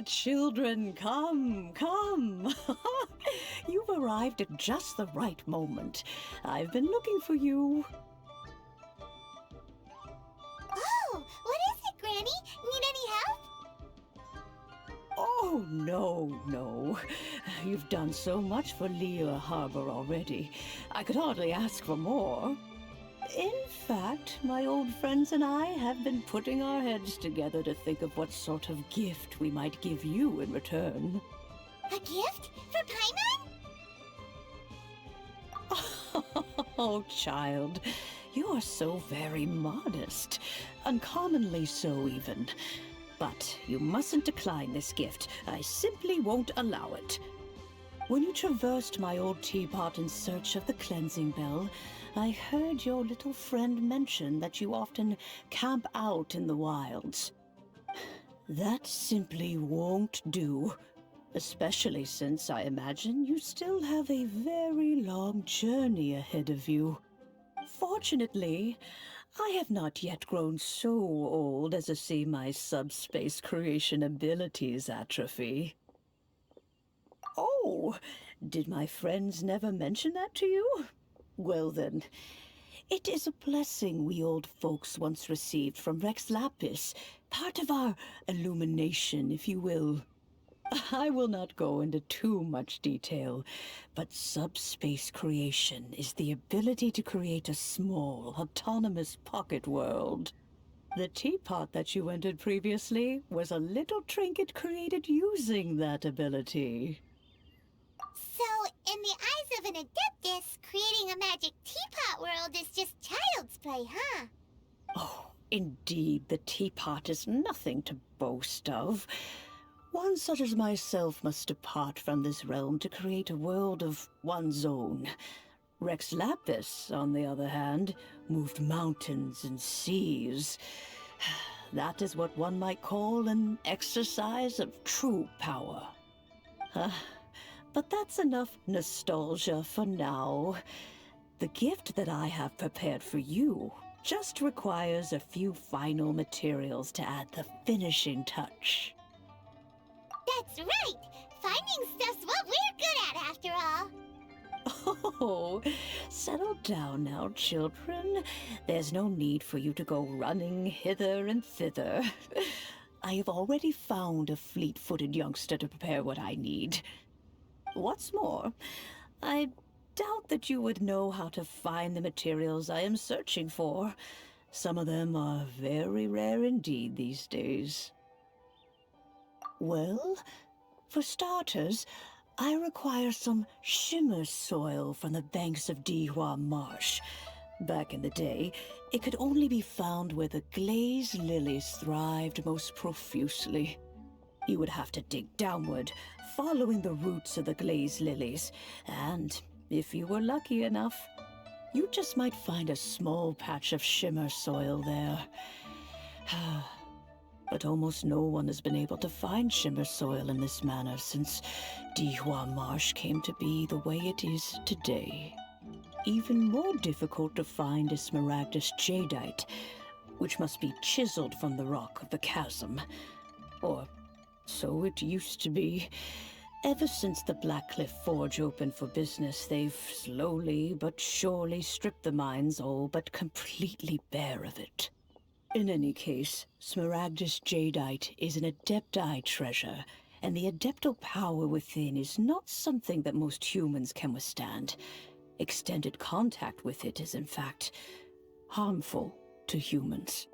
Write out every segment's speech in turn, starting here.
children, come, come. You've arrived at just the right moment. I've been looking for you. Oh, what is it, Granny? Need any help? Oh, no. You've done so much for Lea Harbor already. I could hardly ask for more. In fact, my old friends and I have been putting our heads together to think of what sort of gift we might give you in return. A gift? For Paimon? Oh, child, you are so very modest. Uncommonly so, even. But you mustn't decline this gift. I simply won't allow it. When you traversed my old teapot in search of the cleansing bell, I heard your little friend mention that you often camp out in the wilds. That simply won't do, especially since I imagine you still have a very long journey ahead of you. Fortunately, I have not yet grown so old as to see my subspace creation abilities atrophy. Oh, did my friends never mention that to you? Well then, it is a blessing we old folks once received from Rex Lapis, part of our illumination, if you will. I will not go into too much detail, but subspace creation is the ability to create a small, autonomous pocket world. The teapot that you entered previously was a little trinket created using that ability. So, in the eyes of an Adeptus, creating a magic teapot world is just child's play, huh? Oh, indeed, the teapot is nothing to boast of. One such as myself must depart from this realm to create a world of one's own. Rex Lapis, on the other hand, moved mountains and seas. That is what one might call an exercise of true power. But that's enough nostalgia for now. The gift that I have prepared for you just requires a few final materials to add the finishing touch. That's right! Finding stuff's what we're good at, after all! Oh, settle down now, children. There's no need for you to go running hither and thither. I have already found a fleet-footed youngster to prepare what I need. What's more, I doubt that you would know how to find the materials I am searching for. Some of them are very rare indeed these days. Well, for starters, I require some shimmer soil from the banks of Dihua Marsh. Back in the day, it could only be found where the glazed lilies thrived most profusely. You would have to dig downward, following the roots of the glazed lilies, and if you were lucky enough, you just might find a small patch of shimmer soil there. But almost no one has been able to find shimmer soil in this manner since Dihua Marsh came to be the way it is today. Even more difficult to find is smaragdus jadeite, which must be chiseled from the rock of the chasm. Or so it used to be. Ever since the Blackcliff Forge opened for business, they've slowly but surely stripped the mines all but completely bare of it. In any case, smaragdus jadeite is an adepti treasure, and the adeptal power within is not something that most humans can withstand. Extended contact with it is, in fact, harmful to humans.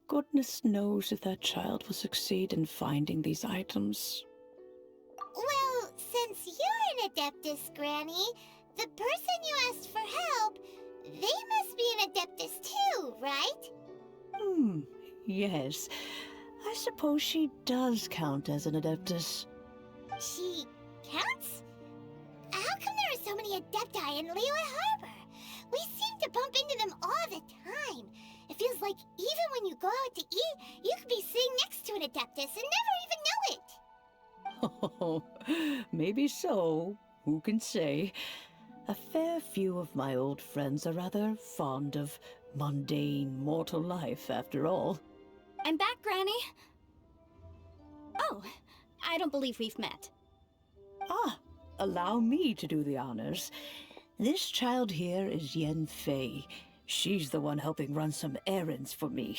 Goodness knows if that child will succeed in finding these items. Well, since you're an Adeptus, Granny, the person you asked for help, they must be an Adeptus too, right? Yes. I suppose she does count as an Adeptus. She counts? How come there are so many Adepti in Liyue Harbor? We seem to bump into them all the time. It feels like even when you go out to eat, you could be sitting next to an Adeptus and never even know it. Oh, maybe so. Who can say? A fair few of my old friends are rather fond of mundane mortal life, after all. I'm back, Granny. Oh, I don't believe we've met. Ah, allow me to do the honors. This child here is Yen Fei. She's the one helping run some errands for me.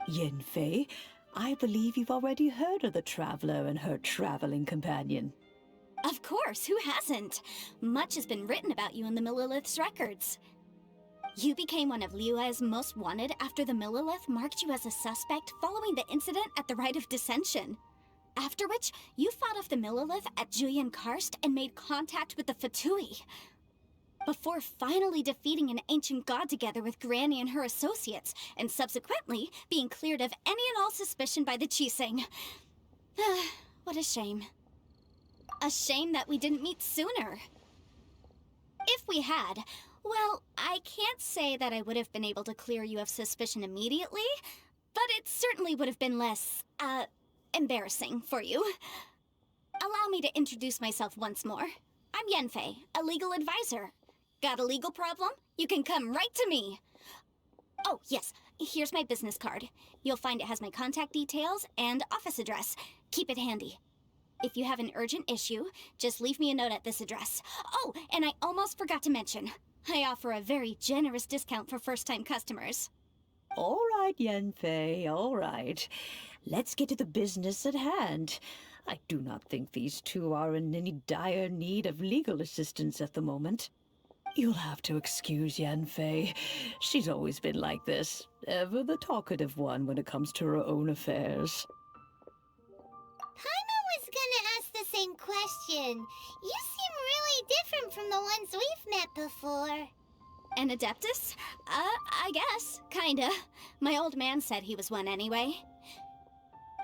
Yen Fei, I believe you've already heard of the Traveler and her traveling companion. Of course, who hasn't? Much has been written about you in the Millilith's records. You became one of Liyue's most wanted after the Millilith marked you as a suspect following the incident at the Rite of Dissension. After which, you fought off the Millilith at Julian Karst and made contact with the Fatui. Before finally defeating an ancient god together with Granny and her associates, and subsequently being cleared of any and all suspicion by the Chiseng. What a shame. A shame that we didn't meet sooner. If we had, well, I can't say that I would have been able to clear you of suspicion immediately, but it certainly would have been less, embarrassing for you. Allow me to introduce myself once more. I'm Yenfei, a legal advisor. Got a legal problem? You can come right to me. Oh, yes, here's my business card. You'll find it has my contact details and office address. Keep it handy. If you have an urgent issue, just leave me a note at this address. Oh, and I almost forgot to mention, I offer a very generous discount for first-time customers. All right, Yenfei, all right. Let's get to the business at hand. I do not think these two are in any dire need of legal assistance at the moment. You'll have to excuse Yenfei. She's always been like this, ever the talkative one when it comes to her own affairs. Paimon was gonna ask the same question. You seem really different from the ones we've met before. An Adeptus? I guess, kinda. My old man said he was one anyway.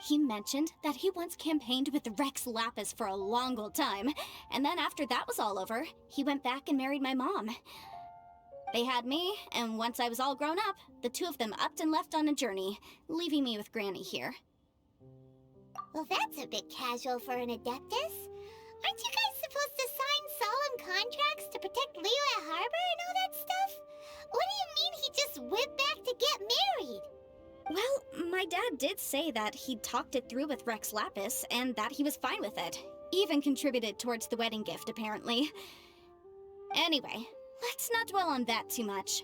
He mentioned that he once campaigned with Rex Lapis for a long old time, and then after that was all over, he went back and married my mom. They had me, and once I was all grown up, the two of them upped and left on a journey, leaving me with Granny here. Well, that's a bit casual for an Adeptus. Aren't you guys supposed to sign solemn contracts to protect Liyue Harbor and all that stuff? What do you mean he just went back to get married? Well, my dad did say that he'd talked it through with Rex Lapis, and that he was fine with it. Even contributed towards the wedding gift, apparently. Anyway, let's not dwell on that too much.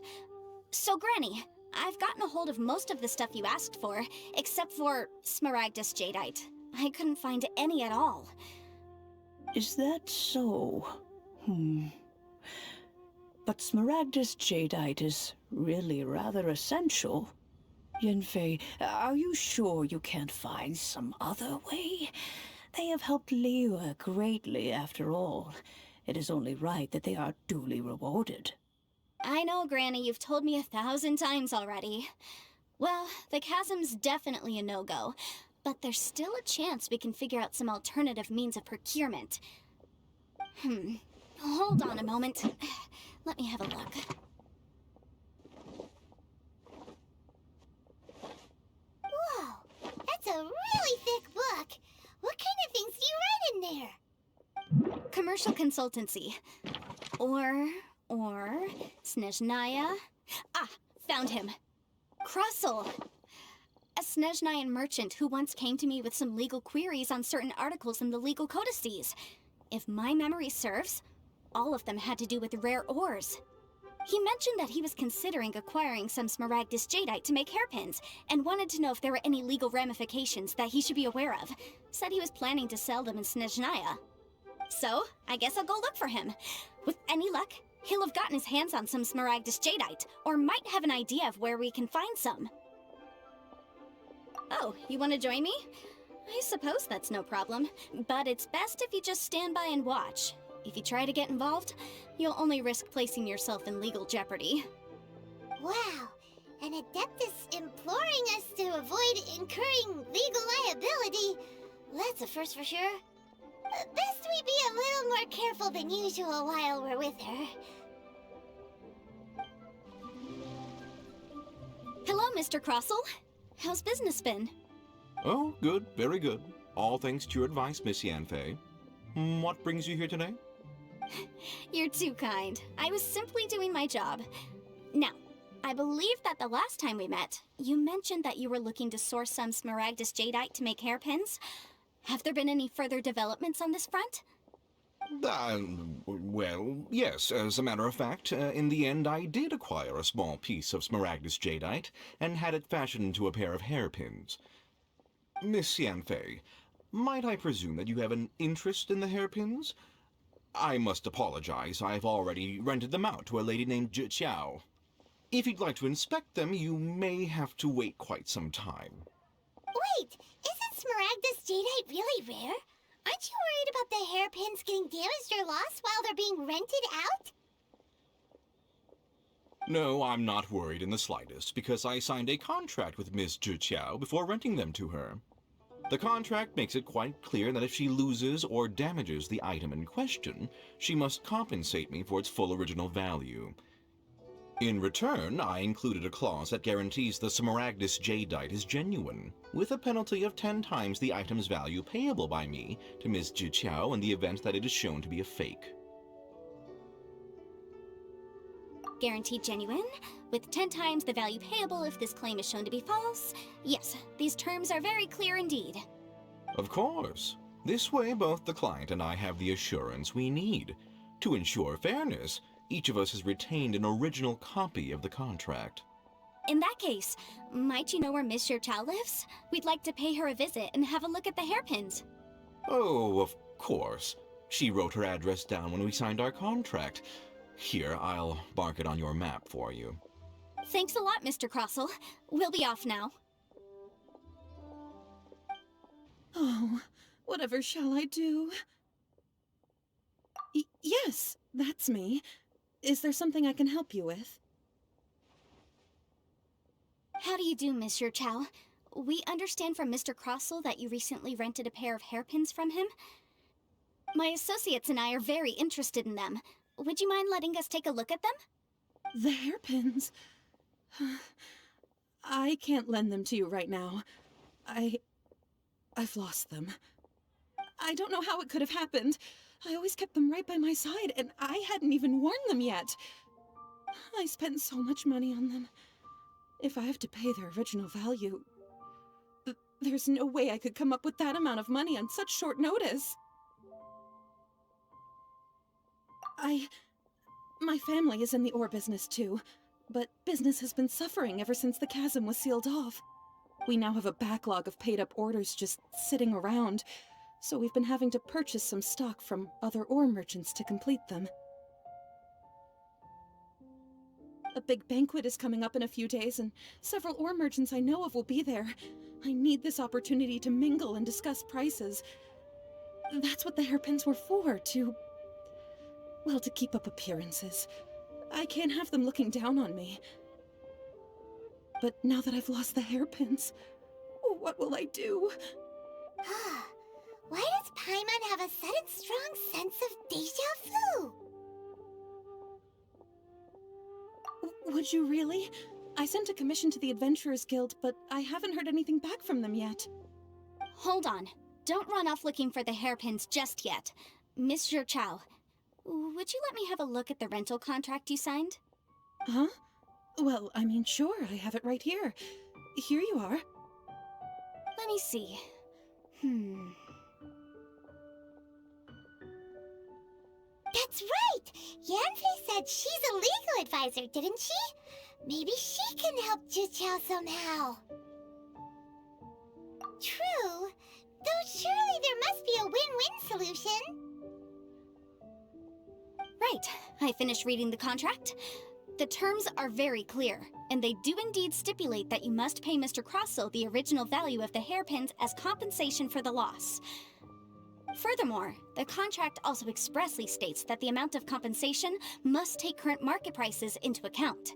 So, Granny, I've gotten a hold of most of the stuff you asked for, except for Smaragdus Jadeite. I couldn't find any at all. Is that so? But Smaragdus Jadeite is really rather essential. Yenfei, are you sure you can't find some other way? They have helped Liyue greatly, after all. It is only right that they are duly rewarded. I know, Granny, you've told me 1,000 times already. Well, the chasm's definitely a no-go, but there's still a chance we can figure out some alternative means of procurement. Hold on a moment. Let me have a look. Whoa, that's a really thick book. What kind of things do you write in there? Commercial consultancy. Or Snezhnaya. Ah, found him. Krusel. A Snezhnayan merchant who once came to me with some legal queries on certain articles in the legal codices. If my memory serves, all of them had to do with rare ores. He mentioned that he was considering acquiring some Smaragdus Jadeite to make hairpins, and wanted to know if there were any legal ramifications that he should be aware of. Said he was planning to sell them in Snezhnaya. So, I guess I'll go look for him. With any luck, he'll have gotten his hands on some Smaragdus Jadeite, or might have an idea of where we can find some. Oh, you want to join me? I suppose that's no problem, but it's best if you just stand by and watch. If you try to get involved, you'll only risk placing yourself in legal jeopardy. Wow, an Adeptus imploring us to avoid incurring legal liability. That's a first for sure. Best we be a little more careful than usual while we're with her. Hello, Mr. Crossell. How's business been? Oh, good, very good. All thanks to your advice, Miss Yanfei. What brings you here today? You're too kind. I was simply doing my job. Now, I believe that the last time we met, you mentioned that you were looking to source some Smaragdus Jadeite to make hairpins. Have there been any further developments on this front? Well, yes, as a matter of fact, in the end I did acquire a small piece of Smaragdus jadeite and had it fashioned into a pair of hairpins. Miss Yanfei, might I presume that you have an interest in the hairpins? I must apologize, I've already rented them out to a lady named Zhi. If you'd like to inspect them, you may have to wait quite some time. Wait, isn't Smaragdus jadeite really rare? Aren't you worried about the hairpins getting damaged or lost while they're being rented out? No, I'm not worried in the slightest, because I signed a contract with Miss Zhi before renting them to her. The contract makes it quite clear that if she loses or damages the item in question, she must compensate me for its full original value. In return, I included a clause that guarantees the Smaragdus jadeite is genuine, with a penalty of 10 times the item's value payable by me to Ms. Zhi in the event that it is shown to be a fake. Guaranteed genuine, with 10 times the value payable if this claim is shown to be false. Yes, these terms are very clear indeed. Of course. This way, both the client and I have the assurance we need. To ensure fairness, each of us has retained an original copy of the contract. In that case, might you know where Miss Zhi lives? We'd like to pay her a visit and have a look at the hairpins. Oh, of course. She wrote her address down when we signed our contract. Here, I'll mark it on your map for you. Thanks a lot, Mr. Crossell. We'll be off now. Oh, whatever shall I do? Yes, that's me. Is there something I can help you with? How do you do, Miss Zhi? We understand from Mr. Crossell that you recently rented a pair of hairpins from him. My associates and I are very interested in them. Would you mind letting us take a look at them? The hairpins? I can't lend them to you right now. I've lost them. I don't know how it could have happened. I always kept them right by my side, and I hadn't even worn them yet. I spent so much money on them. If I have to pay their original value, there's no way I could come up with that amount of money on such short notice. My family is in the ore business too, but business has been suffering ever since the chasm was sealed off. We now have a backlog of paid-up orders just sitting around, so we've been having to purchase some stock from other ore merchants to complete them. A big banquet is coming up in a few days, and several ore merchants I know of will be there. I need this opportunity to mingle and discuss prices. That's what the hairpins were for, to keep up appearances. I can't have them looking down on me. But now that I've lost the hairpins, what will I do? Why does Paimon have a sudden strong sense of déjà vu? Would you really? I sent a commission to the Adventurers Guild, but I haven't heard anything back from them yet. Hold on. Don't run off looking for the hairpins just yet. Miss Zhi, would you let me have a look at the rental contract you signed? Huh? Well, I mean, sure, I have it right here. Here you are. Let me see. That's right! Yanfei said she's a legal advisor, didn't she? Maybe she can help Zhi somehow. True, though surely there must be a win-win solution. Right. I finished reading the contract. The terms are very clear, and they do indeed stipulate that you must pay Mr. Crossell the original value of the hairpins as compensation for the loss. Furthermore, the contract also expressly states that the amount of compensation must take current market prices into account.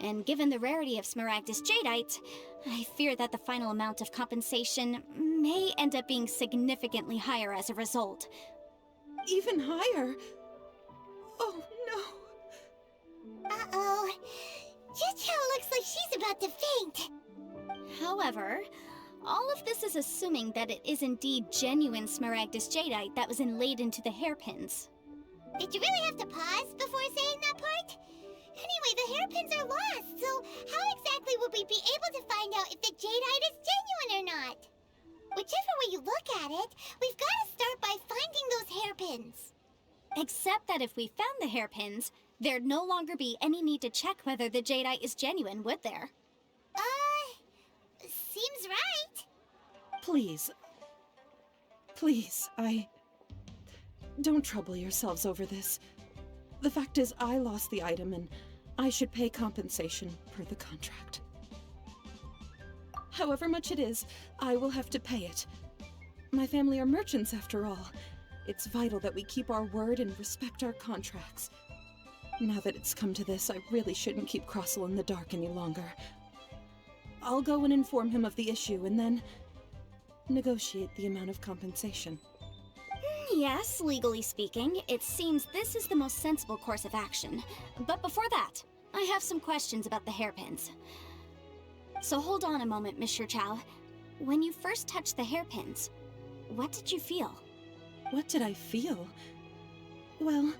And given the rarity of Smaragdus jadeite, I fear that the final amount of compensation may end up being significantly higher as a result. Even higher? Oh, no. Uh-oh. Zhi looks like she's about to faint. However, all of this is assuming that it is indeed genuine Smaragdus jadeite that was inlaid into the hairpins. Did you really have to pause before saying that part? Anyway, the hairpins are lost, so how exactly would we be able to find out if the jadeite is genuine or not? Whichever way you look it. We've got to start by finding those hairpins. Except that if we found the hairpins, there'd no longer be any need to check whether the jadeite is genuine, would there? Seems right. Please. Please, Don't trouble yourselves over this. The fact is, I lost the item and I should pay compensation per the contract. However much it is, I will have to pay it. My family are merchants after all. It's vital that we keep our word and respect our contracts. Now that it's come to this, I really shouldn't keep Crossell in the dark any longer. I'll go and inform him of the issue and then negotiate the amount of compensation. Yes, legally speaking, it seems this is the most sensible course of action. But before that, I have some questions about the hairpins. So hold on a moment, Mr. Chow. When you first touched the hairpins, what did you feel? What did I feel? Well,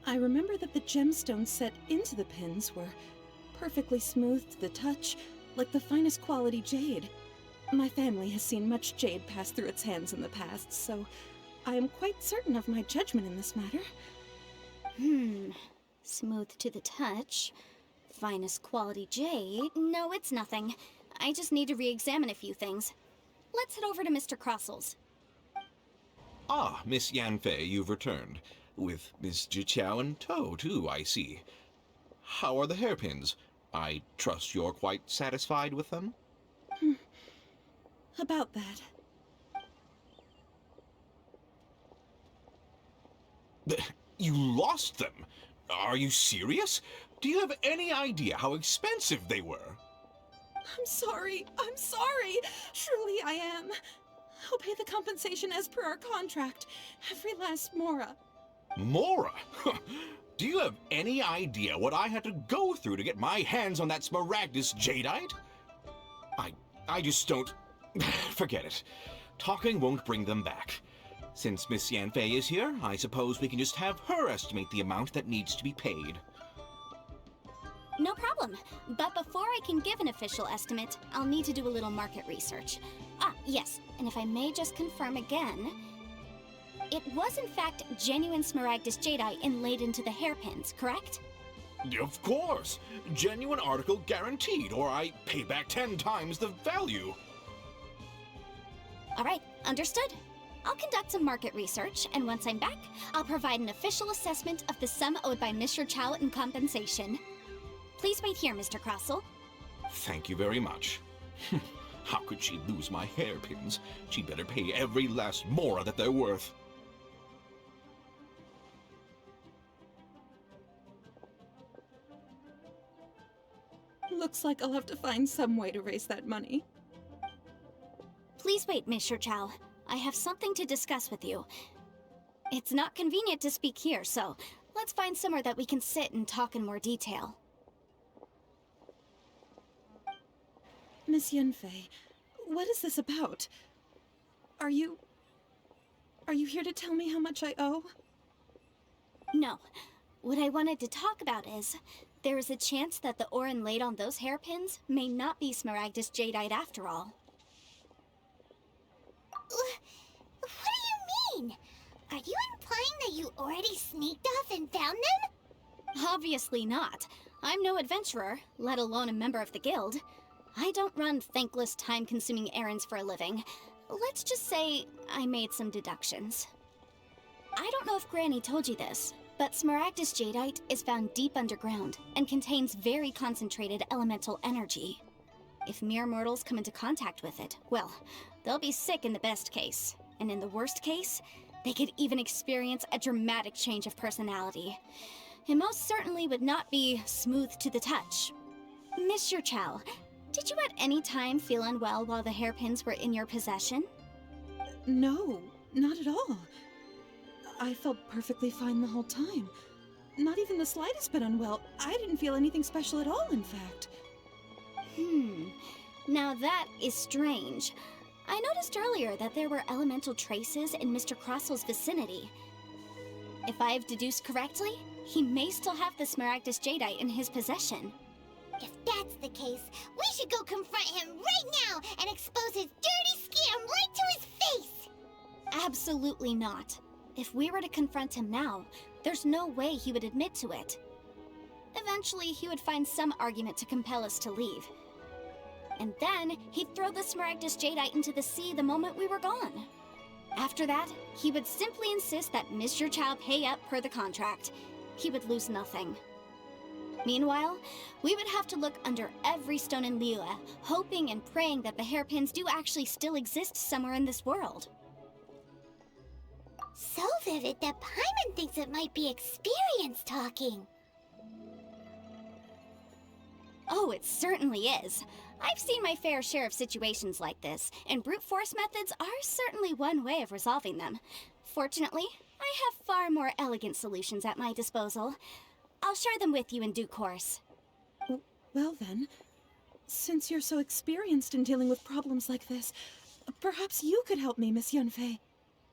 I remember that the gemstones set into the pins were perfectly smooth to the touch, like the finest quality jade. My family has seen much jade pass through its hands in the past, so I am quite certain of my judgment in this matter. Smooth to the touch. Finest quality jade. No, it's nothing. I just need to re-examine a few things. Let's head over to Mr. Crossell's. Ah, Miss Yanfei, you've returned. With Miss Jiqiao in tow, too, I see. How are the hairpins? I trust you're quite satisfied with them? About that. You lost them? Are you serious? Do you have any idea how expensive they were? I'm sorry. Truly I am. I'll pay the compensation as per our contract. Every last mora. Mora? Do you have any idea what I had to go through to get my hands on that Smaragdus jadeite? I just don't... Forget it. Talking won't bring them back. Since Miss Yanfei is here, I suppose we can just have her estimate the amount that needs to be paid. No problem. But before I can give an official estimate, I'll need to do a little market research. Ah, yes, and if I may just confirm again, it was in fact genuine Smaragdus jadeite inlaid into the hairpins, correct? Of course! Genuine article guaranteed, or I pay back 10 times the value. All right, understood. I'll conduct some market research, and once I'm back, I'll provide an official assessment of the sum owed by Mr. Chow in compensation. Please wait here, Mr. Crossell. Thank you very much. How could she lose my hairpins? She'd better pay every last mora that they're worth. Looks like I'll have to find some way to raise that money. Please wait, Mr. Chow. I have something to discuss with you. It's not convenient to speak here, so let's find somewhere that we can sit and talk in more detail. Miss Yanfei, what is this about? Are you here to tell me how much I owe? No. What I wanted to talk about is, there is a chance that the ore inlaid on those hairpins may not be Smaragdus jadeite after all. What do you mean? Are you implying that you already sneaked off and found them? Obviously not. I'm no adventurer, let alone a member of the guild. I don't run thankless, time-consuming errands for a living. Let's just say I made some deductions. I don't know if Granny told you this, but Smaragdus jadeite is found deep underground and contains very concentrated elemental energy. If mere mortals come into contact with it, well, they'll be sick in the best case. And in the worst case, they could even experience a dramatic change of personality. It most certainly would not be smooth to the touch. Mr. Chow, did you at any time feel unwell while the hairpins were in your possession? No, not at all. I felt perfectly fine the whole time. Not even the slightest bit unwell. I didn't feel anything special at all, in fact. Now that is strange. I noticed earlier that there were elemental traces in Mr. Crossell's vicinity. If I've deduced correctly, he may still have the Smaragdus jadeite in his possession. If that's the case, we should go confront him right now and expose his dirty scam right to his face! Absolutely not. If we were to confront him now, there's no way he would admit to it. Eventually, he would find some argument to compel us to leave. And then, he'd throw the Smaragdus Jadeite into the sea the moment we were gone. After that, he would simply insist that Mr. Chow pay up per the contract. He would lose nothing. Meanwhile, we would have to look under every stone in Liyue, hoping and praying that the hairpins do actually still exist somewhere in this world. So vivid that Paimon thinks it might be experience talking. Oh, it certainly is. I've seen my fair share of situations like this, and brute force methods are certainly one way of resolving them. Fortunately, I have far more elegant solutions at my disposal. I'll share them with you in due course. Well then, since you're so experienced in dealing with problems like this, perhaps you could help me, Miss Yunfei.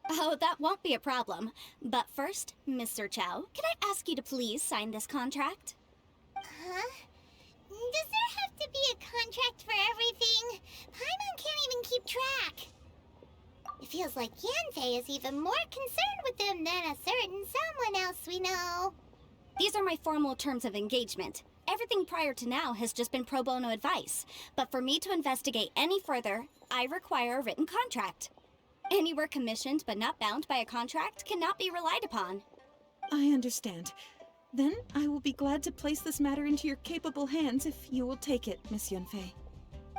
Oh, that won't be a problem. But first, Mr. Chow, can I ask you to please sign this contract? Huh? Does there have to be a contract for everything? Paimon can't even keep track. It feels like Yanfei is even more concerned with them than a certain someone else we know. These are my formal terms of engagement. Everything prior to now has just been pro bono advice. But for me to investigate any further, I require a written contract. Any work commissioned but not bound by a contract cannot be relied upon. I understand. Then I will be glad to place this matter into your capable hands if you will take it, Miss Yunfei.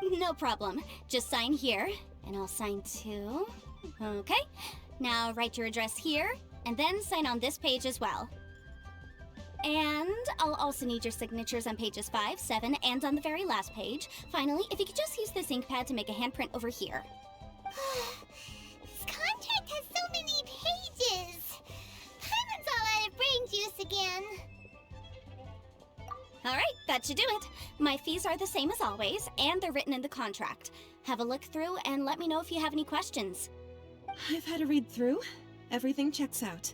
No problem. Just sign here, and I'll sign too. Okay. Now write your address here, and then sign on this page as well. And I'll also need your signatures on pages 5, 7, and on the very last page. Finally, if you could just use this ink pad to make a handprint over here. This contract has so many pages. Paimon's all out of brain juice again. Alright, that should do it. My fees are the same as always, and they're written in the contract. Have a look through and let me know if you have any questions. I've had a read through. Everything checks out.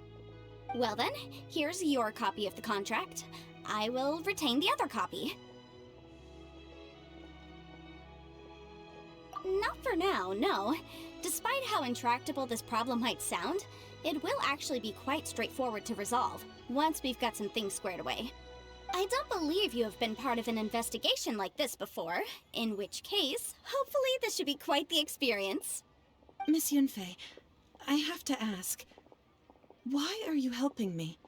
Well then, here's your copy of the contract. I will retain the other copy. Not for now, no. Despite how intractable this problem might sound, it will actually be quite straightforward to resolve, once we've got some things squared away. I don't believe you have been part of an investigation like this before, in which case, hopefully this should be quite the experience. Miss Yunfei, I have to ask, why are you helping me?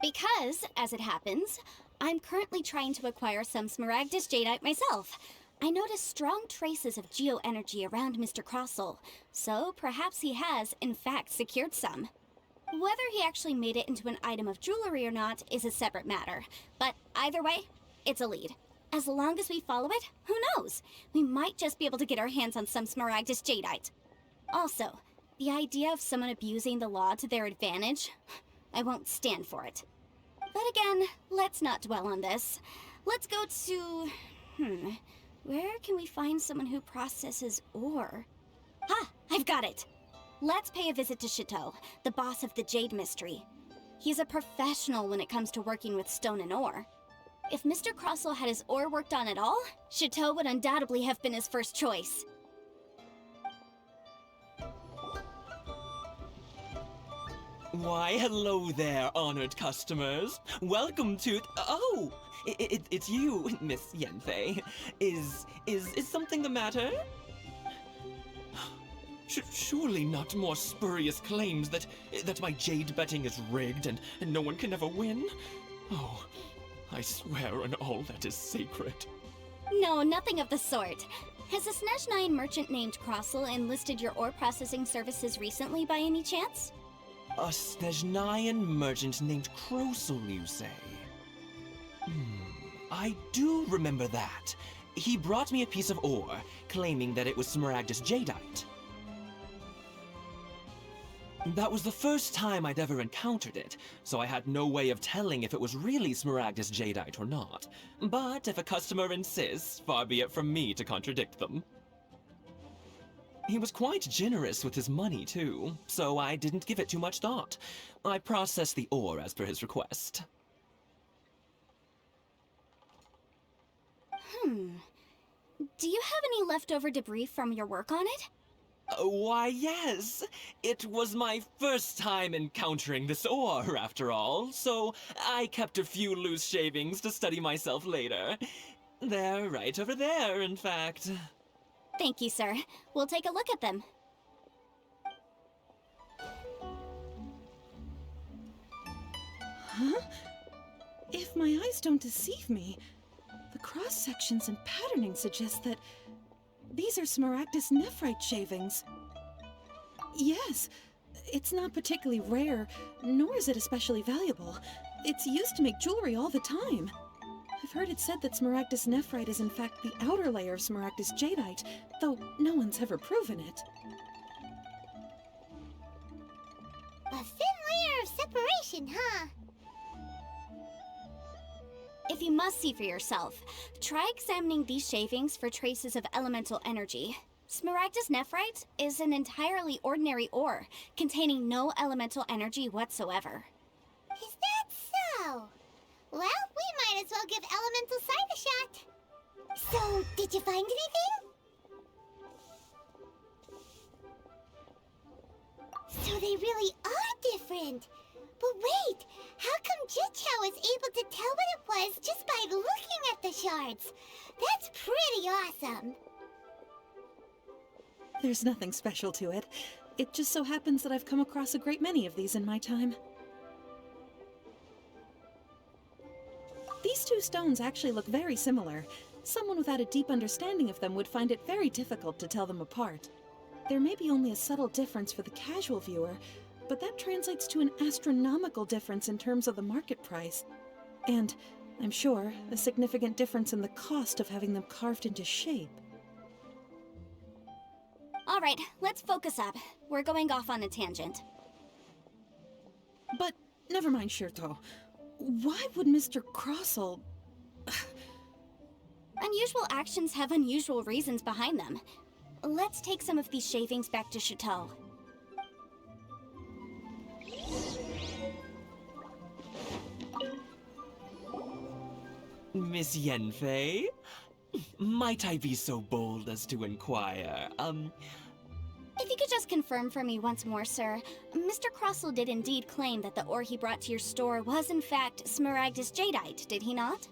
Because, as it happens, I'm currently trying to acquire some Smaragdus Jadeite myself. I noticed strong traces of geoenergy around Mr. Crossel, so perhaps he has, in fact, secured some. Whether he actually made it into an item of jewelry or not is a separate matter, but either way, it's a lead. As long as we follow it, who knows? We might just be able to get our hands on some Smaragdus Jadeite. Also, the idea of someone abusing the law to their advantage, I won't stand for it. But again, let's not dwell on this. Let's go to... where can we find someone who processes ore? Ha! I've got it! Let's pay a visit to Chateau, the boss of the Jade Mystery. He's a professional when it comes to working with stone and ore. If Mr. Crossel had his ore worked on at all, Chateau would undoubtedly have been his first choice. Why, hello there, honored customers. Welcome to... Oh! It's you, Miss Yanfei. Is something the matter? Surely not more spurious claims that my jade betting is rigged and no one can ever win? Oh, I swear on all that is sacred. No, nothing of the sort. Has a Snezhnayan merchant named Crossel enlisted your ore processing services recently by any chance? A Snezhnayan merchant named Crossel, you say? I do remember that. He brought me a piece of ore, claiming that it was Smaragdus Jadeite. That was the first time I'd ever encountered it, so I had no way of telling if it was really Smaragdus Jadeite or not. But if a customer insists, far be it from me to contradict them. He was quite generous with his money, too, so I didn't give it too much thought. I processed the ore as per his request. Do you have any leftover debris from your work on it? Why, yes. It was my first time encountering this ore, after all, so I kept a few loose shavings to study myself later. They're right over there, in fact. Thank you, sir. We'll take a look at them. Huh? If my eyes don't deceive me, the cross-sections and patterning suggest that these are Smaragdus nephrite shavings. Yes, it's not particularly rare, nor is it especially valuable. It's used to make jewelry all the time. I've heard it said that Smaragdus nephrite is in fact the outer layer of Smaragdus jadeite, though no one's ever proven it. A thin layer of separation, huh? If you must see for yourself, try examining these shavings for traces of elemental energy. Smaragdus nephrite is an entirely ordinary ore, containing no elemental energy whatsoever. Is that so? Well, we might as well give elemental sight a shot. So, did you find anything? So they really are different. But wait, how come Jichao was able to tell what it was just by looking at the shards? That's pretty awesome. There's nothing special to it. It just so happens that I've come across a great many of these in my time. These two stones actually look very similar. Someone without a deep understanding of them would find it very difficult to tell them apart. There may be only a subtle difference for the casual viewer, but that translates to an astronomical difference in terms of the market price. And, I'm sure, a significant difference in the cost of having them carved into shape. All right, let's focus up. We're going off on a tangent. But, never mind, Shirto. Why would Mr. Crossell... Unusual actions have unusual reasons behind them. Let's take some of these shavings back to Chateau. Miss Yenfei? Might I be so bold as to inquire, If you could just confirm for me once more, sir. Mr. Crossell did indeed claim that the ore he brought to your store was in fact Smaragdus jadeite, did he not?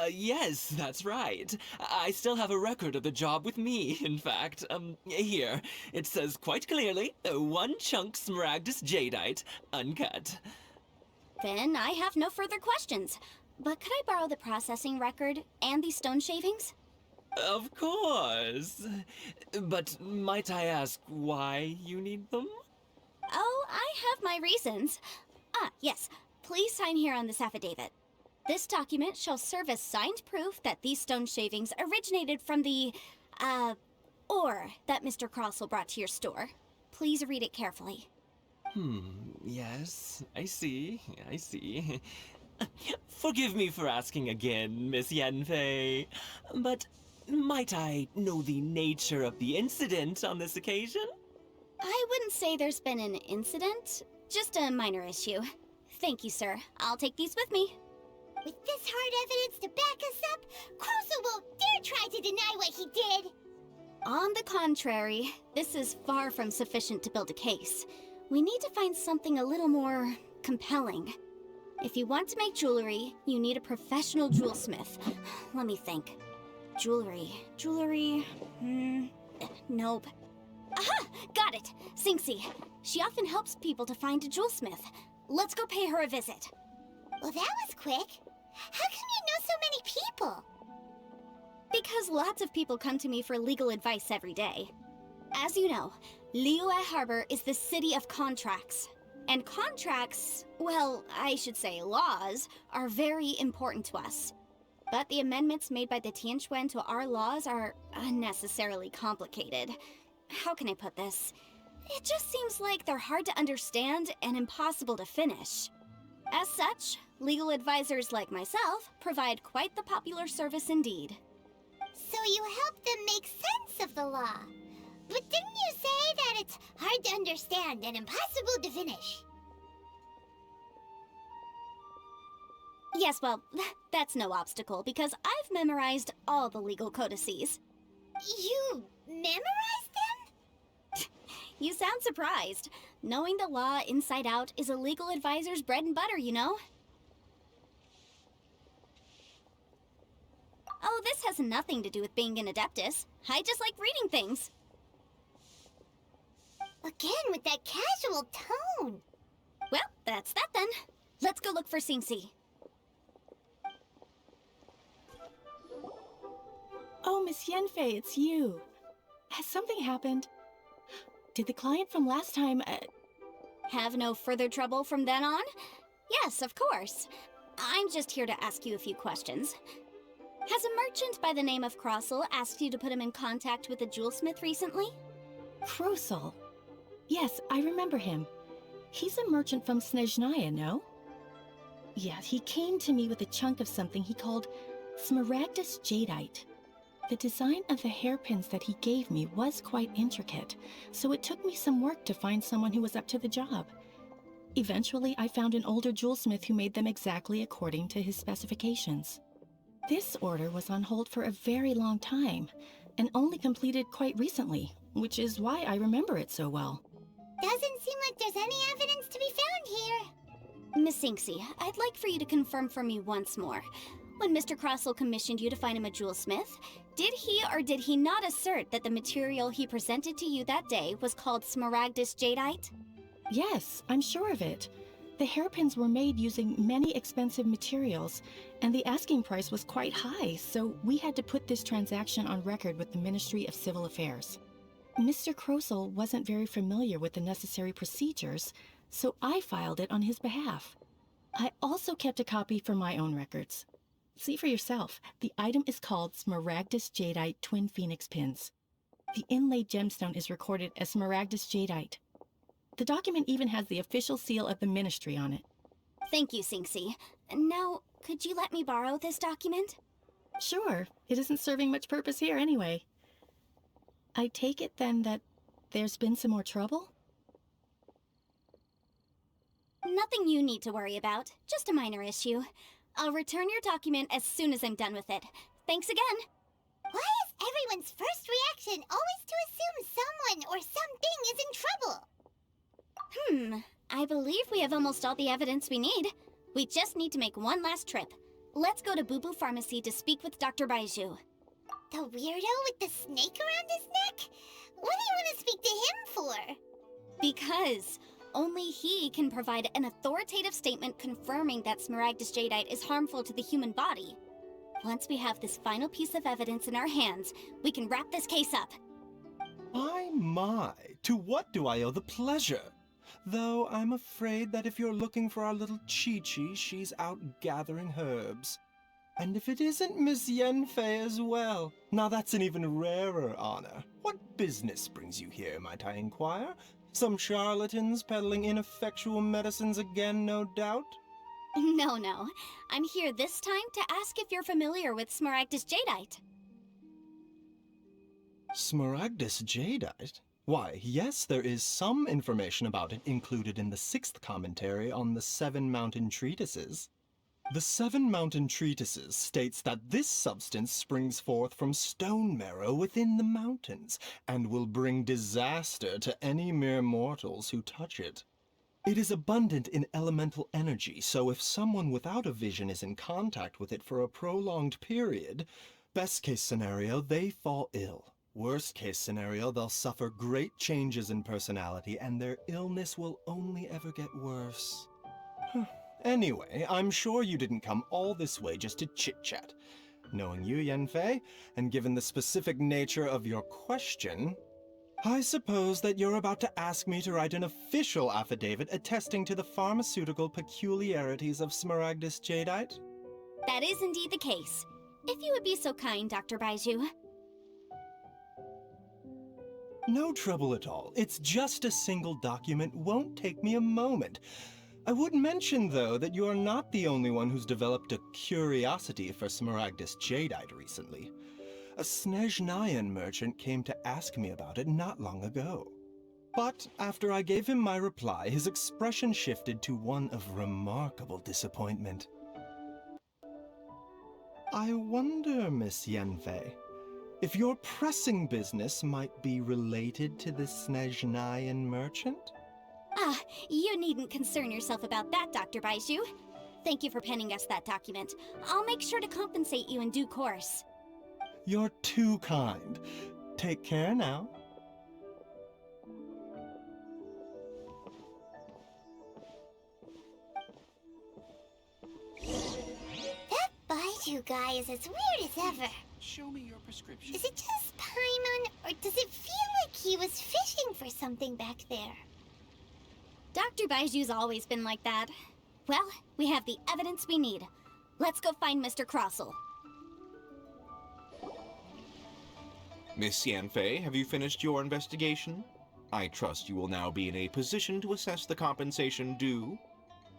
Yes, that's right. I still have a record of the job with me, in fact. Here. It says quite clearly, 1 chunk Smaragdus jadeite, uncut. Then I have no further questions. But could I borrow the processing record and these stone shavings? Of course. But might I ask why you need them? Oh, I have my reasons. Ah, yes. Please sign here on this affidavit. This document shall serve as signed proof that these stone shavings originated from the, ore that Mr. Crossell brought to your store. Please read it carefully. Yes, I see. Forgive me for asking again, Miss Yenfei, but might I know the nature of the incident on this occasion? I wouldn't say there's been an incident, just a minor issue. Thank you, sir. I'll take these with me. With this hard evidence to back us up, Crossell won't dare try to deny what he did. On the contrary, this is far from sufficient to build a case. We need to find something a little more compelling. If you want to make jewelry, you need a professional jewelsmith. Let me think. Jewelry. Nope. Aha! Got it! Sinxi. She often helps people to find a jewelsmith. Let's go pay her a visit. Well, that was quick. How come you know so many people? Because lots of people come to me for legal advice every day. As you know, Liyue Harbor is the city of contracts. And contracts, well, I should say laws, are very important to us. But the amendments made by the Tianquan to our laws are unnecessarily complicated. How can I put this? It just seems like they're hard to understand and impossible to finish. As such, legal advisors like myself provide quite the popular service indeed. So you help them make sense of the law. But didn't you say that it's hard to understand and impossible to finish? Yes, well, that's no obstacle because I've memorized all the legal codices. You memorized them? You sound surprised. Knowing the law inside out is a legal advisor's bread and butter, you know? Oh, this has nothing to do with being an Adeptus. I just like reading things. Again with that casual tone. Well, that's that then. Let's go look for Singsi. Oh, Miss Yenfei, it's you. Has something happened? Did the client from last time, Have no further trouble from then on? Yes, of course. I'm just here to ask you a few questions. Has a merchant by the name of Crossel asked you to put him in contact with a jewelsmith recently? Krosel? Yes, I remember him. He's a merchant from Snezhnaya, no? Yeah, he came to me with a chunk of something he called Smaragdus Jadeite. The design of the hairpins that he gave me was quite intricate, so it took me some work to find someone who was up to the job. Eventually, I found an older jewelsmith who made them exactly according to his specifications. This order was on hold for a very long time, and only completed quite recently, which is why I remember it so well. Doesn't seem like there's any evidence to be found here. Miss Singsi, I'd like for you to confirm for me once more. When Mr. Crossel commissioned you to find him a jewelsmith, did he or did he not assert that the material he presented to you that day was called Smaragdus Jadeite? Yes, I'm sure of it. The hairpins were made using many expensive materials, and the asking price was quite high, so we had to put this transaction on record with the Ministry of Civil Affairs. Mr. Krosel wasn't very familiar with the necessary procedures, so I filed it on his behalf. I also kept a copy for my own records. See for yourself, the item is called Smaragdus Jadeite Twin Phoenix Pins. The inlaid gemstone is recorded as Smaragdus Jadeite. The document even has the official seal of the ministry on it. Thank you, Singsi. Now, could you let me borrow this document? Sure, it isn't serving much purpose here anyway. I take it then that there's been some more trouble? Nothing you need to worry about, just a minor issue. I'll return your document as soon as I'm done with it. Thanks again. Why is everyone's first reaction always to assume someone or something is in trouble? I believe we have almost all the evidence we need. We just need to make one last trip. Let's go to Boo Boo Pharmacy to speak with Dr. Baiju. The weirdo with the snake around his neck? What do you want to speak to him for? Because only he can provide an authoritative statement confirming that Smaragdus Jadeite is harmful to the human body. Once we have this final piece of evidence in our hands, we can wrap this case up. My, to what do I owe the pleasure? Though I'm afraid that if you're looking for our little Chi-Chi, she's out gathering herbs. And if it isn't Miss Yenfei as well, now that's an even rarer honor. What business brings you here, might I inquire? Some charlatans peddling ineffectual medicines again, no doubt? No. I'm here this time to ask if you're familiar with Smaragdus Jadeite. Smaragdus Jadeite? Why, yes, there is some information about it included in the 6th commentary on the 7 Mountain Treatises. The 7 Mountain Treatises states that this substance springs forth from stone marrow within the mountains, and will bring disaster to any mere mortals who touch it. It is abundant in elemental energy, so if someone without a vision is in contact with it for a prolonged period, best case scenario, they fall ill. Worst case scenario, they'll suffer great changes in personality, and their illness will only ever get worse. Anyway, I'm sure you didn't come all this way just to chit-chat. Knowing you, Yenfei, and given the specific nature of your question, I suppose that you're about to ask me to write an official affidavit attesting to the pharmaceutical peculiarities of Smaragdus Jadeite? That is indeed the case. If you would be so kind, Dr. Baiju. No trouble at all. It's just a single document. Won't take me a moment. I would mention, though, that you are not the only one who's developed a curiosity for Smaragdus Jadeite recently. A Snezhnayan merchant came to ask me about it not long ago. But after I gave him my reply, his expression shifted to one of remarkable disappointment. I wonder, Miss Yenfei, if your pressing business might be related to the Snezhnayan merchant? Ah, you needn't concern yourself about that, Dr. Baizhu. Thank you for penning us that document. I'll make sure to compensate you in due course. You're too kind. Take care now. That Baizhu guy is as weird as ever. Show me your prescription. Is it just Paimon, or does it feel like he was fishing for something back there? Dr. Baiju's always been like that. Well, we have the evidence we need. Let's go find Mr. Crossell. Miss Yanfei, have you finished your investigation? I trust you will now be in a position to assess the compensation due.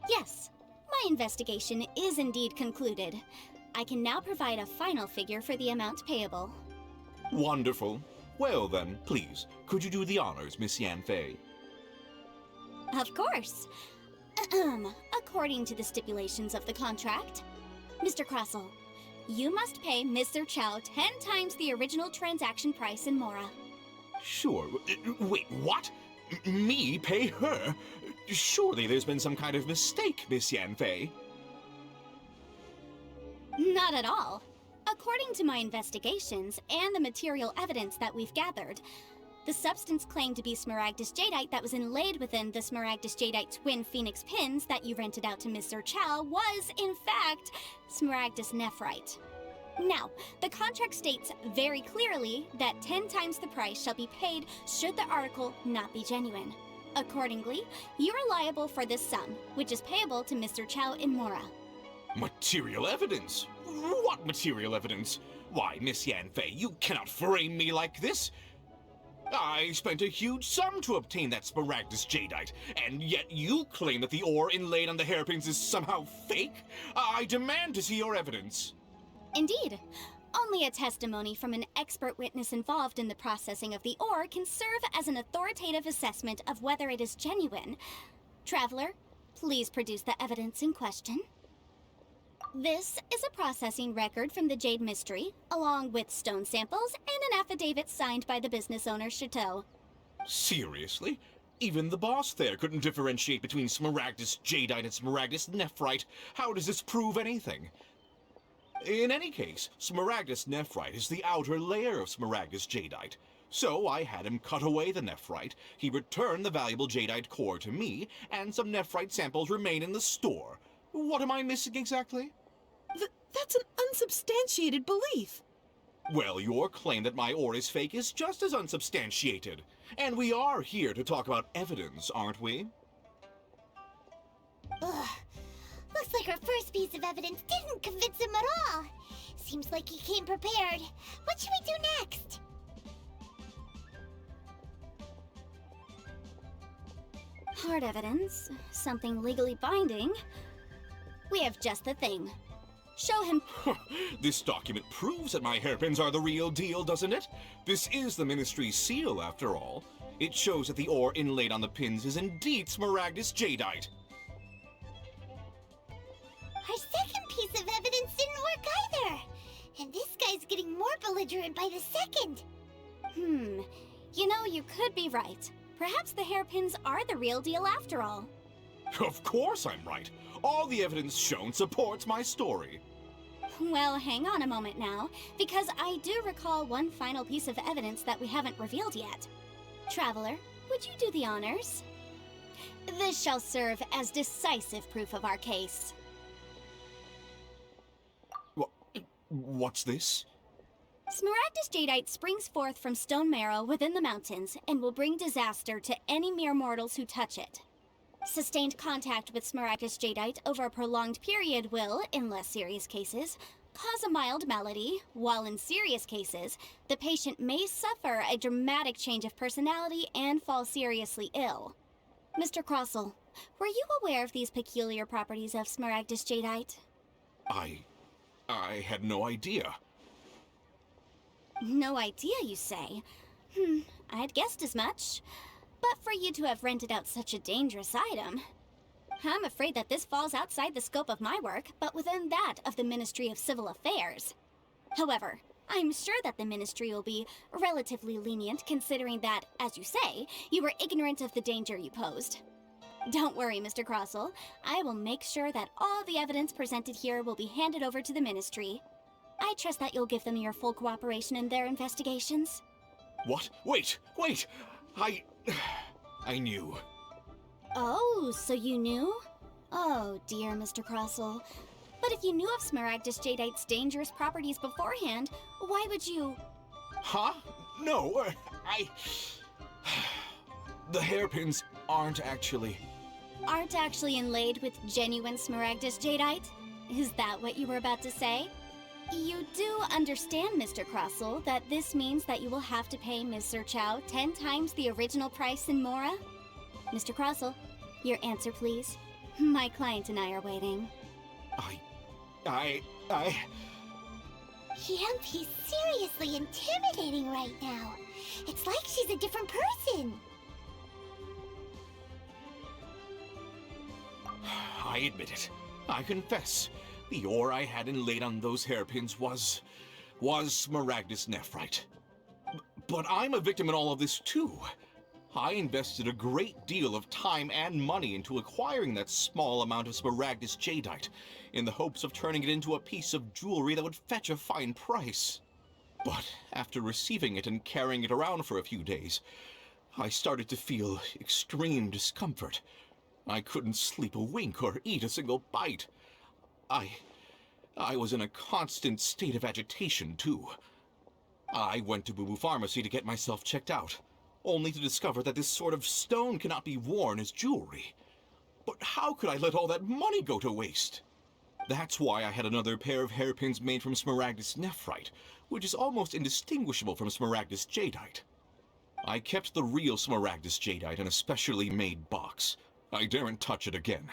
Yes, my investigation is indeed concluded. I can now provide a final figure for the amount payable. Wonderful. Well then, please, could you do the honors, Miss Yanfei? Of course. According to the stipulations of the contract, Mr. Crossell, you must pay Mr. Chow 10 times the original transaction price in Mora. Sure. Wait, what? Me pay her? Surely there's been some kind of mistake, Miss Yanfei. Not at all. According to my investigations and the material evidence that we've gathered, the substance claimed to be Smaragdus Jadeite that was inlaid within the Smaragdus Jadeite twin phoenix pins that you rented out to Mr. Chow was, in fact, Smaragdus Nephrite. Now, the contract states very clearly that 10 times the price shall be paid should the article not be genuine. Accordingly, you are liable for this sum, which is payable to Mr. Chow in Mora. Material evidence? What material evidence? Why, Miss Yanfei, you cannot frame me like this! I spent a huge sum to obtain that Smaragdus Jadeite, and yet you claim that the ore inlaid on the hairpins is somehow fake? I demand to see your evidence. Indeed. Only a testimony from an expert witness involved in the processing of the ore can serve as an authoritative assessment of whether it is genuine. Traveler, please produce the evidence in question. This is a processing record from the Jade Mystery, along with stone samples and an affidavit signed by the business owner, Chateau. Seriously? Even the boss there couldn't differentiate between Smaragdus Jadeite and Smaragdus Nephrite. How does this prove anything? In any case, Smaragdus Nephrite is the outer layer of Smaragdus Jadeite. So I had him cut away the Nephrite, he returned the valuable Jadeite core to me, and some Nephrite samples remain in the store. What am I missing exactly? That's an unsubstantiated belief. Well, your claim that my ore is fake is just as unsubstantiated. And we are here to talk about evidence, aren't we? Ugh. Looks like our first piece of evidence didn't convince him at all. Seems like he came prepared. What should we do next? Hard evidence, something legally binding. We have just the thing. Show him. This document proves that my hairpins are the real deal, doesn't it? This is the Ministry's seal, after all. It shows that the ore inlaid on the pins is indeed Smaragdus Jadeite. Our second piece of evidence didn't work either. And this guy's getting more belligerent by the second. You know, you could be right. Perhaps the hairpins are the real deal after all. Of course I'm right. All the evidence shown supports my story. Well, hang on a moment now, because I do recall one final piece of evidence that we haven't revealed yet. Traveler, would you do the honors? This shall serve as decisive proof of our case. What's this? Smaragdus Jadeite springs forth from stone marrow within the mountains and will bring disaster to any mere mortals who touch it. Sustained contact with Smaragdus Jadeite over a prolonged period will, in less serious cases, cause a mild malady, while in serious cases, the patient may suffer a dramatic change of personality and fall seriously ill. Mr. Crossell, were you aware of these peculiar properties of Smaragdus Jadeite? I had no idea. No idea, you say? I'd guessed as much. But for you to have rented out such a dangerous item, I'm afraid that this falls outside the scope of my work, but within that of the Ministry of Civil Affairs. However, I'm sure that the Ministry will be relatively lenient considering that, as you say, you were ignorant of the danger you posed. Don't worry, Mr. Crossell. I will make sure that all the evidence presented here will be handed over to the Ministry. I trust that you'll give them your full cooperation in their investigations. What? Wait! I knew. Oh, so you knew? Oh, dear Mr. Crossell. But if you knew of Smaragdus Jadeite's dangerous properties beforehand, why would you... Huh? No, The hairpins aren't actually inlaid with genuine Smaragdus Jadeite? Is that what you were about to say? You do understand, Mr. Crossell, that this means that you will have to pay Ms. Chow 10 times the original price in Mora? Mr. Crossell, your answer, please. My client and I are waiting. Yep, he's seriously intimidating right now. It's like she's a different person. I admit it. I confess. The ore I had inlaid on those hairpins was Smaragdus nephrite. But I'm a victim in all of this too. I invested a great deal of time and money into acquiring that small amount of Smaragdus Jadeite, in the hopes of turning it into a piece of jewelry that would fetch a fine price. But after receiving it and carrying it around for a few days, I started to feel extreme discomfort. I couldn't sleep a wink or eat a single bite. I was in a constant state of agitation, too. I went to Boo Boo Pharmacy to get myself checked out, only to discover that this sort of stone cannot be worn as jewelry. But how could I let all that money go to waste? That's why I had another pair of hairpins made from Smaragdus nephrite, which is almost indistinguishable from Smaragdus Jadeite. I kept the real Smaragdus Jadeite in a specially made box. I daren't touch it again.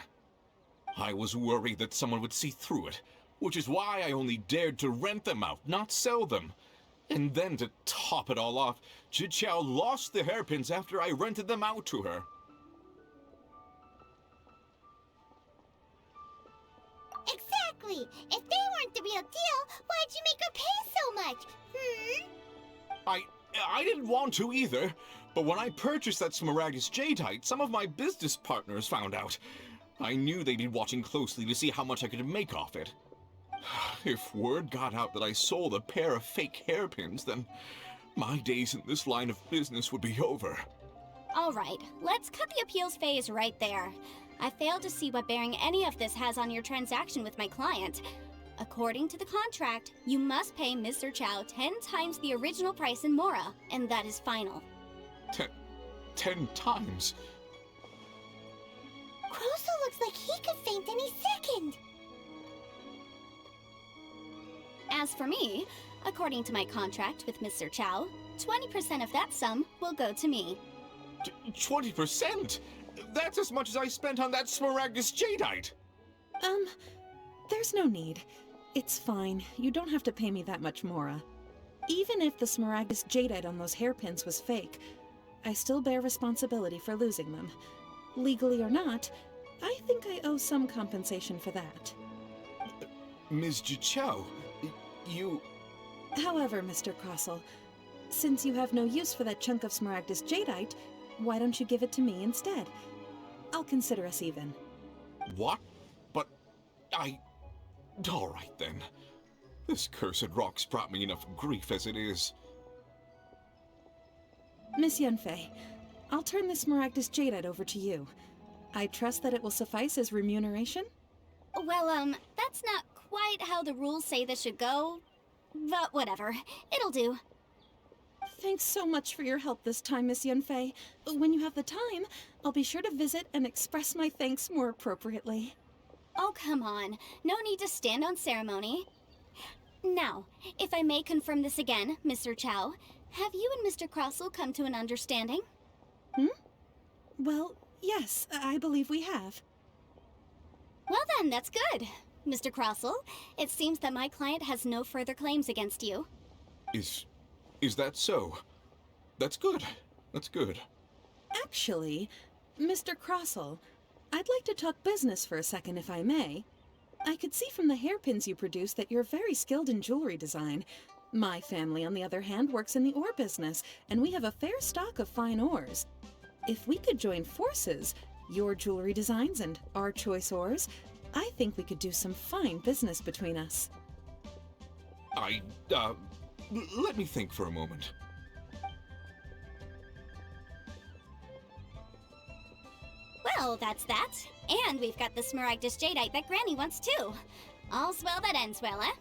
I was worried that someone would see through it, which is why I only dared to rent them out, not sell them. And then to top it all off, Chichao lost the hairpins after I rented them out to her. Exactly! If they weren't the real deal, why'd you make her pay so much? I didn't want to either, but when I purchased that Smaragdus Jadeite, some of my business partners found out. I knew they'd be watching closely to see how much I could make off it. If word got out that I sold a pair of fake hairpins, then my days in this line of business would be over. All right, let's cut the appeals phase right there. I fail to see what bearing any of this has on your transaction with my client. According to the contract, you must pay Mr. Chow 10 times the original price in Mora, and that is final. 10 times? Crossell looks like he could faint any second. As for me, according to my contract with Mr. Chow, 20% of that sum will go to me. 20%? That's as much as I spent on that Smaragdus Jadeite! There's no need. It's fine. You don't have to pay me that much, Mora. Even if the Smaragdus Jadeite on those hairpins was fake, I still bear responsibility for losing them. Legally or not, I think I owe some compensation for that. Ms. Jichao, you... However, Mr. Crossell, since you have no use for that chunk of Smaragdus Jadeite, why don't you give it to me instead? I'll consider us even. What? But all right then. This cursed rock's brought me enough grief as it is. Miss Yunfei, I'll turn the Smaragdus Jadeite over to you. I trust that it will suffice as remuneration? Well, that's not quite how the rules say this should go. But whatever, it'll do. Thanks so much for your help this time, Miss Yunfei. When you have the time, I'll be sure to visit and express my thanks more appropriately. Oh, come on. No need to stand on ceremony. Now, if I may confirm this again, Mr. Chow, have you and Mr. Crossell come to an understanding? Well, yes, I believe we have. Well then, that's good. Mr. Crossell, it seems that my client has no further claims against you. Is that so? That's good. That's good. Actually, Mr. Crossell, I'd like to talk business for a second, if I may. I could see from the hairpins you produce that you're very skilled in jewelry design. My family, on the other hand, works in the ore business, and we have a fair stock of fine ores. If we could join forces, your jewelry designs and our choice ores, I think we could do some fine business between us. Let me think for a moment. Well, that's that. And we've got the Smaragdus Jadeite that Granny wants too. All's well that ends well, eh?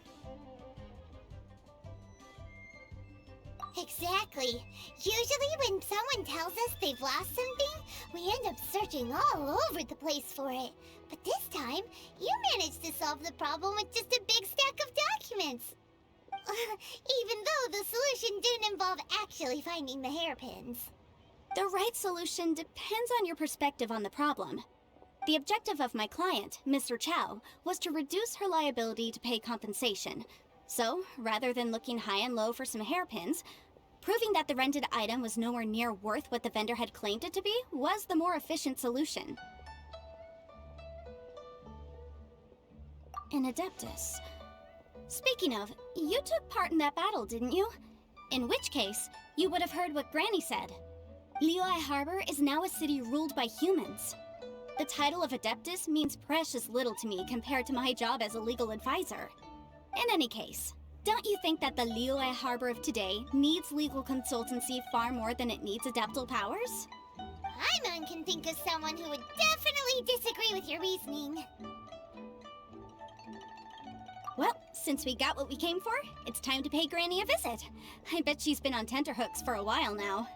Exactly. Usually when someone tells us they've lost something, we end up searching all over the place for it. But this time, you managed to solve the problem with just a big stack of documents. Even though the solution didn't involve actually finding the hairpins. The right solution depends on your perspective on the problem. The objective of my client, Mr. Chow, was to reduce her liability to pay compensation. So, rather than looking high and low for some hairpins, proving that the rented item was nowhere near worth what the vendor had claimed it to be was the more efficient solution. An Adeptus. Speaking of, you took part in that battle, didn't you? In which case, you would have heard what Granny said. Liyue Harbor is now a city ruled by humans. The title of Adeptus means precious little to me compared to my job as a legal advisor. In any case, don't you think that the Liyue Harbor of today needs legal consultancy far more than it needs adeptal powers? Paimon can think of someone who would definitely disagree with your reasoning. Well, since we got what we came for, it's time to pay Granny a visit. I bet she's been on tenterhooks for a while now.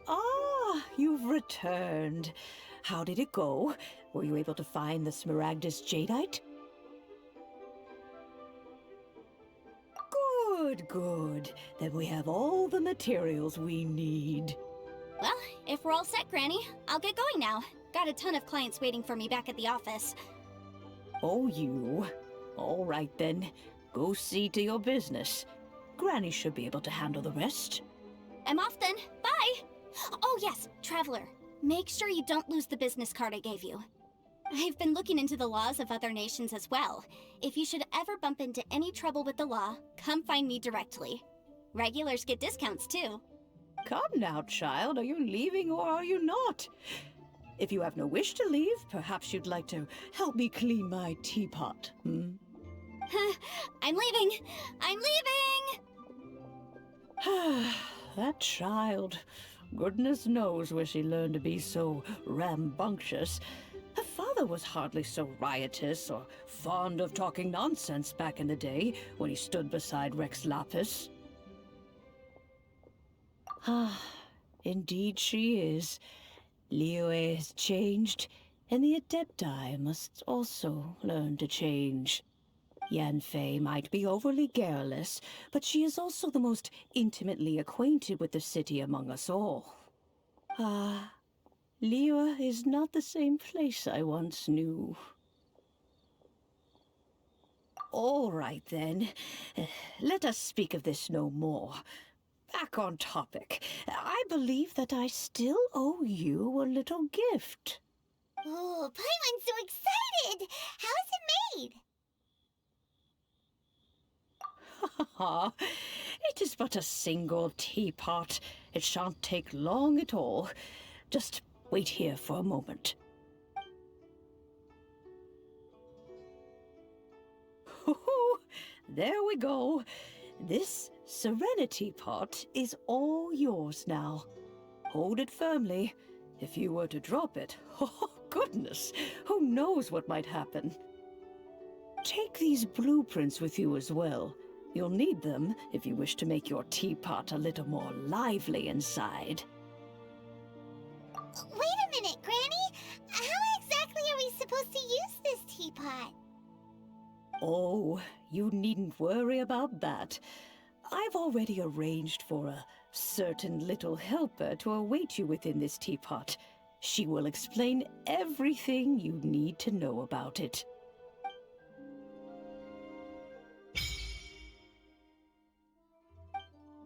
Ah, you've returned. How did it go? Were you able to find the Smaragdus Jadeite? Good, good. Then we have all the materials we need. Well, if we're all set, Granny, I'll get going now. Got a ton of clients waiting for me back at the office. Oh, you. All right then. Go see to your business. Granny should be able to handle the rest. I'm off then. Bye! Oh yes, Traveler. Make sure you don't lose the business card I gave you. I've been looking into the laws of other nations as well. If you should ever bump into any trouble with the law, come find me directly. Regulars get discounts too. Come now, child. Are you leaving or are you not? If you have no wish to leave, perhaps you'd like to help me clean my teapot, hmm? I'm leaving! I'm leaving! That child. Goodness knows where she learned to be so rambunctious. Her father was hardly so riotous or fond of talking nonsense back in the day when he stood beside Rex Lapis. Ah, indeed she is. Liyue has changed, and the Adepti must also learn to change. Yanfei might be overly garrulous, but she is also the most intimately acquainted with the city among us all. Ah, Liyue is not the same place I once knew. All right then, let us speak of this no more. Back on topic. I believe that I still owe you a little gift. Oh, Paimon's so excited! How is it made? It is but a single teapot. It shan't take long at all. Just wait here for a moment. There we go. This Serenity Pot is all yours now. Hold it firmly. If you were to drop it, oh goodness, who knows what might happen. Take these blueprints with you as well. You'll need them if you wish to make your teapot a little more lively inside. Wait a minute, Granny! How exactly are we supposed to use this teapot? Oh, you needn't worry about that. I've already arranged for a certain little helper to await you within this teapot. She will explain everything you need to know about it.